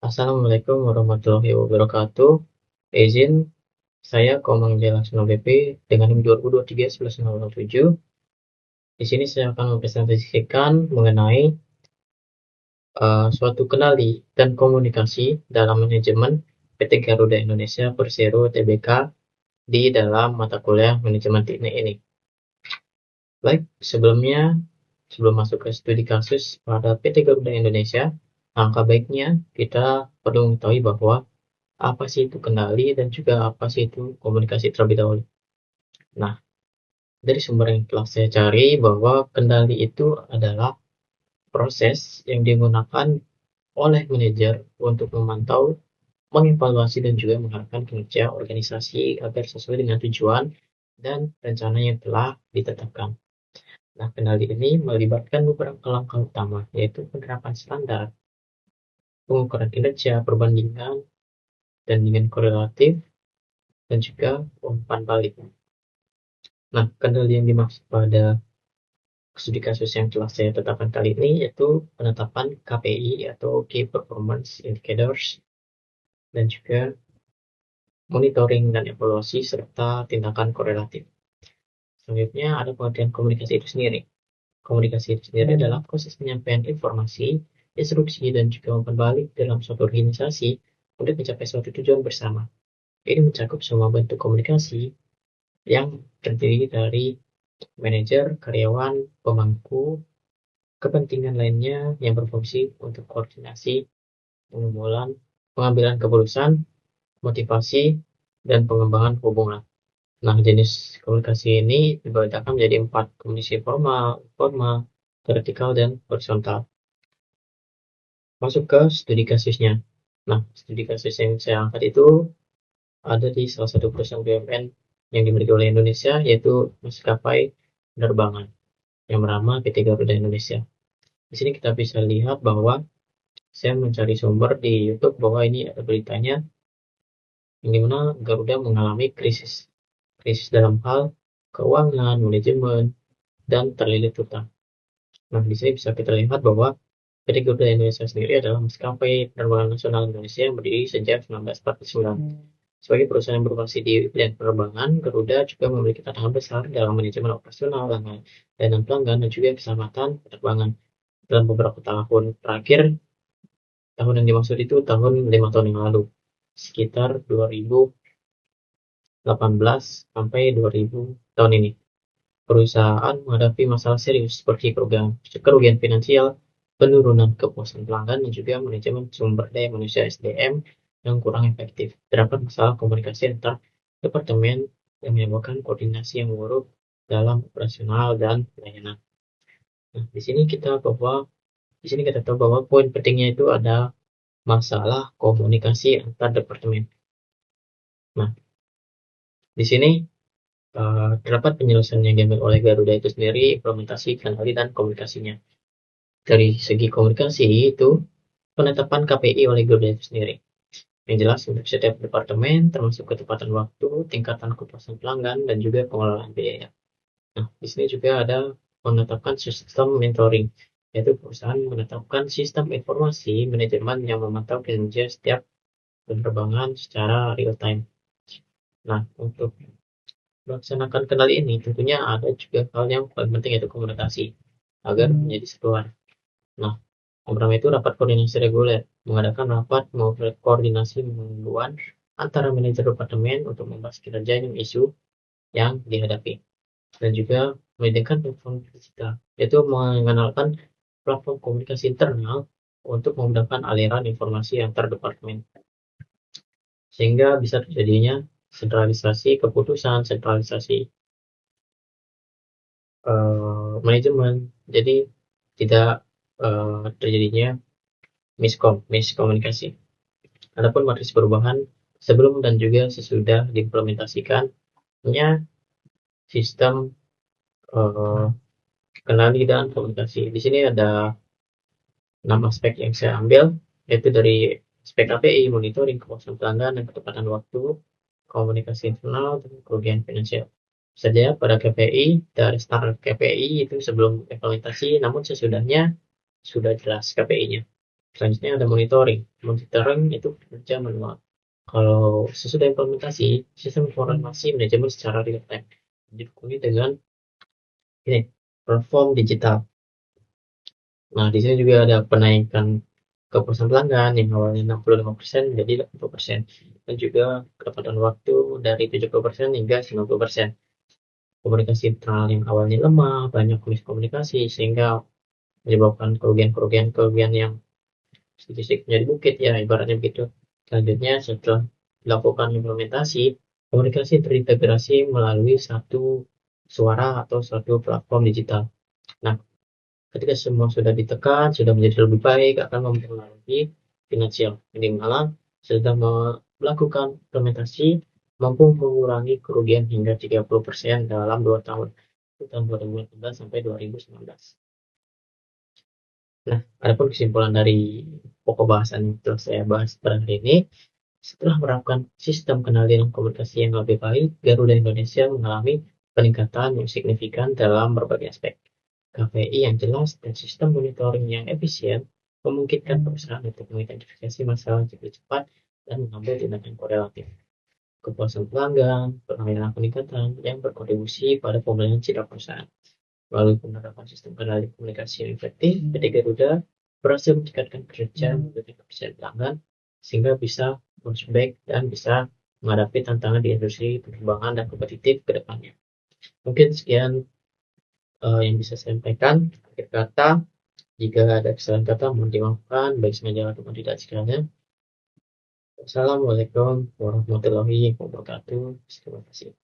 Assalamualaikum warahmatullahi wabarakatuh. Izin saya Komang J. Laksana BP dengan NIM 2023-11007. Di sini saya akan mempresentasikan mengenai suatu kendali dan komunikasi dalam manajemen PT Garuda Indonesia Persero Tbk di dalam mata kuliah manajemen teknik ini. Baik, sebelum masuk ke studi kasus pada PT Garuda Indonesia, langkah baiknya kita perlu mengetahui bahwa apa sih itu kendali dan juga apa sih itu komunikasi terlebih dahulu. Nah, dari sumber yang telah saya cari bahwa kendali itu adalah proses yang digunakan oleh manajer untuk memantau, mengevaluasi dan juga mengarahkan kinerja organisasi agar sesuai dengan tujuan dan rencana yang telah ditetapkan. Nah, kendali ini melibatkan beberapa langkah utama, yaitu penerapan standar, pengukuran kinerja, perbandingan, dan dengan korelatif, dan juga umpan balik. Nah, kendali yang dimaksud pada studi kasus yang telah saya tetapkan kali ini yaitu penetapan KPI atau Key Performance Indicators dan juga monitoring dan evaluasi serta tindakan korelatif. Selanjutnya ada pengertian komunikasi itu sendiri. Komunikasi itu sendiri adalah proses penyampaian informasi, instruksi, dan juga umpan balik dalam suatu organisasi untuk mencapai suatu tujuan bersama. Ini mencakup semua bentuk komunikasi yang terdiri dari manajer, karyawan, pemangku, kepentingan lainnya yang berfungsi untuk koordinasi, pengambilan keputusan, motivasi, dan pengembangan hubungan. Nah, jenis komunikasi ini dibedakan menjadi 4, komunikasi formal, informal, vertikal, dan horizontal. Masuk ke studi kasusnya. Nah, studi kasus yang saya angkat itu ada di salah satu perusahaan BUMN yang dimiliki oleh Indonesia, yaitu maskapai penerbangan yang bernama PT Garuda Indonesia. Di sini kita bisa lihat bahwa saya mencari sumber di YouTube bahwa ini ada beritanya yang dimana Garuda mengalami krisis. Krisis dalam hal keuangan, manajemen, dan terlilit hutang. Nah, di sini bisa kita lihat bahwa PT Garuda Indonesia sendiri adalah maskapai penerbangan nasional Indonesia yang berdiri sejak 1949. Sebagai perusahaan yang berfungsi di bidang penerbangan, Garuda juga memiliki tantangan besar dalam manajemen operasional, layanan pelanggan, dan juga keselamatan penerbangan. Dalam beberapa tahun terakhir, tahun yang dimaksud itu tahun 5 tahun yang lalu, sekitar 2018 sampai 2000 tahun ini. Perusahaan menghadapi masalah serius seperti kerugian finansial, penurunan kepuasan pelanggan, dan juga manajemen sumber daya manusia (SDM) yang kurang efektif. Terdapat masalah komunikasi antar departemen yang menyebabkan koordinasi yang buruk dalam operasional dan pelayanan. Nah, di sini kita tahu bahwa poin pentingnya itu ada masalah komunikasi antar departemen. Nah, di sini terdapat penyelesaian yang diambil oleh Garuda itu sendiri, implementasi, kendali, dan komunikasinya. Dari segi komunikasi itu, penetapan KPI oleh Garuda itu sendiri. Yang jelas untuk setiap departemen, termasuk ketepatan waktu, tingkatan kepuasan pelanggan, dan juga pengelolaan biaya. Nah, di sini juga ada menetapkan sistem mentoring, yaitu perusahaan menetapkan sistem informasi manajemen yang memantau kinerja setiap penerbangan secara real time. Nah, untuk melaksanakan kendali ini tentunya ada juga hal yang paling penting yaitu komunikasi agar menjadi satuan. Nah, yang pertama itu rapat koordinasi reguler, mengadakan rapat koordinasi mingguan antara manajer departemen untuk membahas kinerja dan isu yang dihadapi, dan juga menyediakan platform digital, yaitu mengenalkan platform komunikasi internal untuk memudahkan aliran informasi antar departemen, sehingga bisa terjadinya sentralisasi keputusan, sentralisasi manajemen, jadi tidak terjadinya miskomunikasi. Adapun matriks perubahan sebelum dan juga sesudah diimplementasikan, punya sistem kendali dan komunikasi. Di sini ada 6 aspek yang saya ambil, yaitu dari aspek KPI, monitoring, kepuasan pelanggan, dan ketepatan waktu, komunikasi internal, dan kerugian finansial. Saja pada KPI, dari start KPI itu sebelum implementasi, namun sesudahnya sudah jelas KPI-nya. Selanjutnya ada monitoring. Monitoring itu kerja manual. Kalau sesudah implementasi, sistem informasi manajemen secara real time didukung dengan ini platform digital. Nah, di sini juga ada penaikan kepuasan pelanggan yang awalnya 65% menjadi 80%, dan juga ketepatan waktu dari 70% hingga 90%. Komunikasi internal yang awalnya lemah, banyak miskomunikasi sehingga menyebabkan kerugian yang sedikit-sedikit menjadi bukit, ya ibaratnya begitu. Selanjutnya, setelah dilakukan implementasi, komunikasi terintegrasi melalui satu suara atau satu platform digital. Nah, ketika semua sudah ditekan, sudah menjadi lebih baik, akan mempengaruhi finansial, di mana sedang melakukan implementasi mampu mengurangi kerugian hingga 30% dalam 2 tahun, tahun 2018 sampai 2019. Nah, adapun kesimpulan dari pokok bahasan yang telah saya bahas pada hari ini, setelah menerapkan sistem kendali dan komunikasi yang lebih baik, Garuda Indonesia mengalami peningkatan yang signifikan dalam berbagai aspek. KPI yang jelas dan sistem monitoring yang efisien memungkinkan perusahaan untuk mengidentifikasi masalah lebih cepat dan mengambil tindakan korelatif. Kepuasan pelanggan, penampilan peningkatan yang berkontribusi pada pemulihan citra perusahaan. Melalui penerapan sistem kendali komunikasi yang efektif, PT Garuda berhasil meningkatkan kerja dengan kepercayaan pelanggan sehingga bisa bounce back dan bisa menghadapi tantangan di industri penerbangan dan kompetitif ke depannya. Mungkin sekian yang bisa saya sampaikan. Akhir kata, jika ada kesalahan kata mohon dimaafkan, baik sengaja ataupun tidak sekiranya. Wassalamualaikum warahmatullahi wabarakatuh. Terima kasih.